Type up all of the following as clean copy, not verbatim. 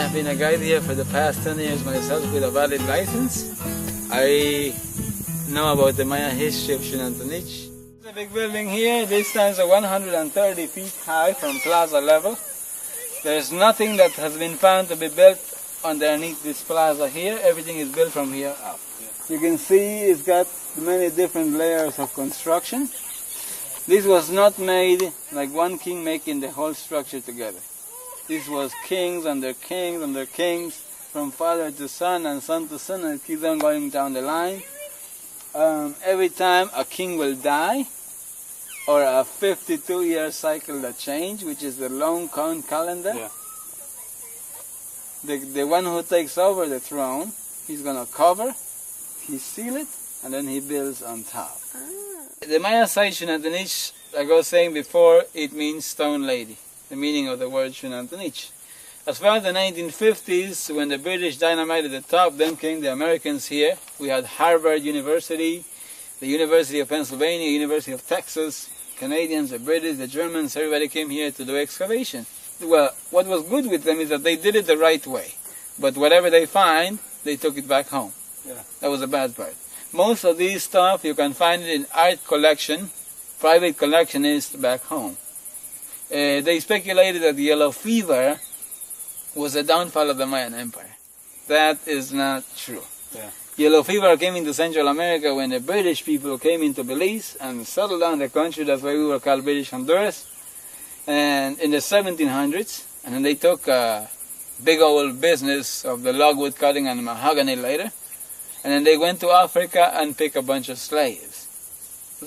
have been a guide here for the past 10 years myself with a valid license. I know about the Mayan history of Xunantunich. The big building here, this stands at 130 feet high from plaza level. There's nothing that has been found to be built underneath this plaza here. Everything is built from here up. You can see it's got many different layers of construction. This was not made like one king making the whole structure together. This was kings under kings under kings, from father to son and son to son, and it keeps on going down the line. Every time a king will die, or a 52-year cycle that change, which is the long count calendar, the one who takes over the throne, he's going to cover, he seal it, and then he builds on top. The Maya side Xunantunich, like I was saying before, it means stone lady, the meaning of the word Xunantunich. As far as the 1950s, when the British dynamited the top, then came the Americans here. We had Harvard University, the University of Pennsylvania, University of Texas, Canadians, the British, the Germans, everybody came here to do excavation. Well, what was good with them is that they did it the right way. But whatever they find, they took it back home. That was the bad part. Most of these stuff, you can find it in art collection, private collectionists back home. They speculated that the yellow fever was the downfall of the Mayan Empire. That is not true. Yellow fever came into Central America when the British people came into Belize and settled down the country. That's why we were called British Honduras. And in the 1700s, and then they took a big old business of the logwood cutting and mahogany later. And then they went to Africa and picked a bunch of slaves.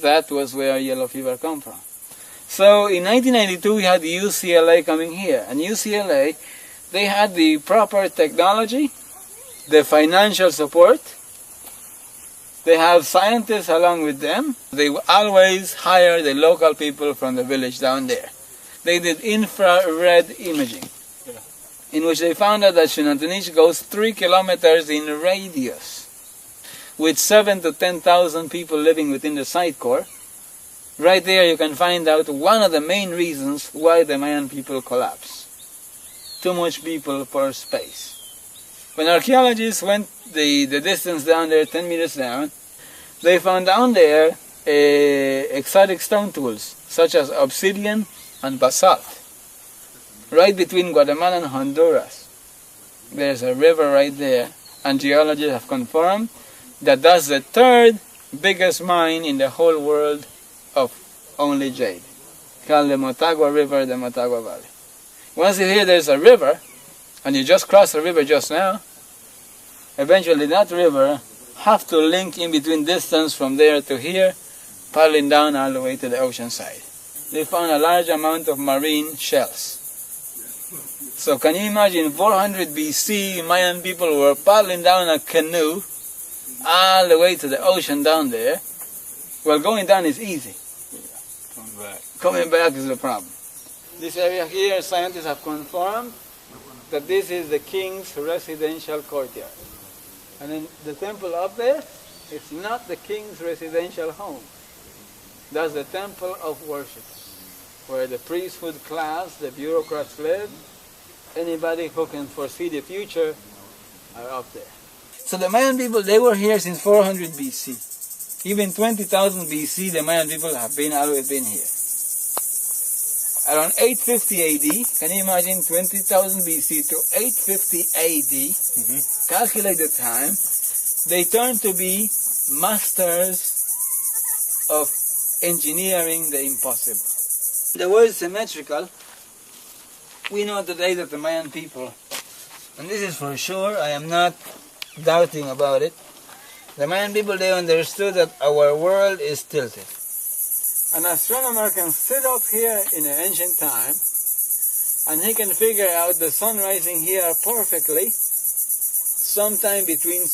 That was where yellow fever come from. So in 1992 we had the UCLA coming here. And UCLA, they had the proper technology, the financial support. They have scientists along with them. They always hire the local people from the village down there. They did infrared imaging, in which they found out that Xunantunich goes 3 kilometers in radius, with 7,000 to 10,000 people living within the site core. Right there you can find out one of the main reasons why the Mayan people collapsed. Too much people per space. When archaeologists went the distance down there, 10 meters down, they found down there exotic stone tools, such as obsidian and basalt. Right between Guatemala and Honduras, there's a river right there, and geologists have confirmed that that's the 3rd biggest mine in the whole world of only jade, called the Motagua River, the Motagua Valley. Once you hear there's a river, and you just crossed the river just now, eventually that river have to link in between distance from there to here, paddling down all the way to the ocean side. They found a large amount of marine shells. So can you imagine 400 BC, Mayan people were paddling down a canoe all the way to the ocean down there. Well, going down is easy. Coming back is the problem. This area here, scientists have confirmed that this is the king's residential courtyard. And then the temple up there, it's not the king's residential home. That's the temple of worship, where the priesthood class, the bureaucrats live. Anybody who can foresee the future are up there. So the Mayan people, they were here since 400 BC. Even 20,000 BC, the Mayan people have always been here. Around 850 AD, can you imagine 20,000 BC to 850 AD, calculate the time, they turned to be masters of engineering the impossible. The word symmetrical, we know today that the Mayan people, and this is for sure, I am not doubting about it, the Mayan people, they understood that our world is tilted. An astronomer can sit up here in the ancient time and he can figure out the sun rising here perfectly sometime between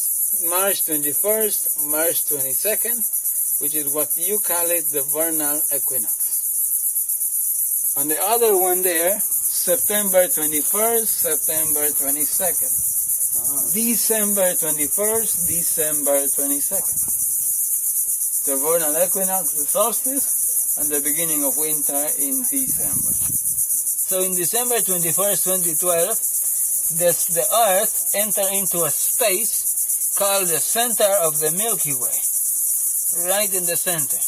March 21st, March 22nd, which is what you call it the vernal equinox. And the other one there, September 21st, September 22nd. December 21st, December 22nd. The vernal equinox, the solstice, and the beginning of winter in December. So in December 21st, 2012, the Earth enter into a space called the center of the Milky Way, right in the center.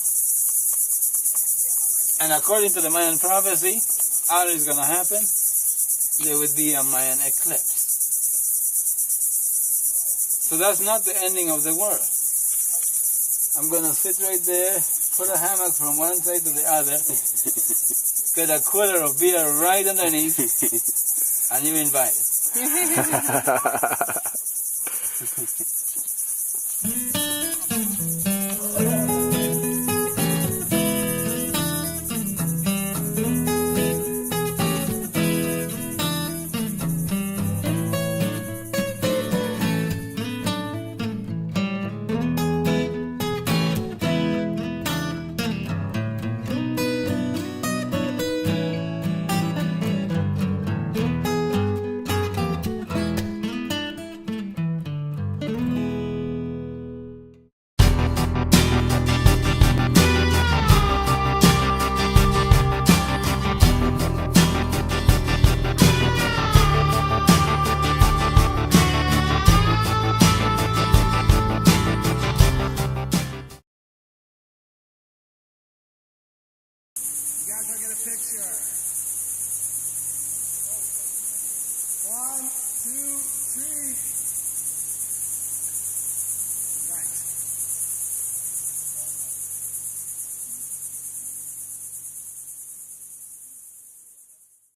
And according to the Mayan prophecy, all is going to happen. There would be a Mayan eclipse. So that's not the ending of the world. I'm going to sit right there, put a hammock from one side to the other, get a cooler of beer right underneath, and you're invited. Guys, I get a picture. 1, 2, 3.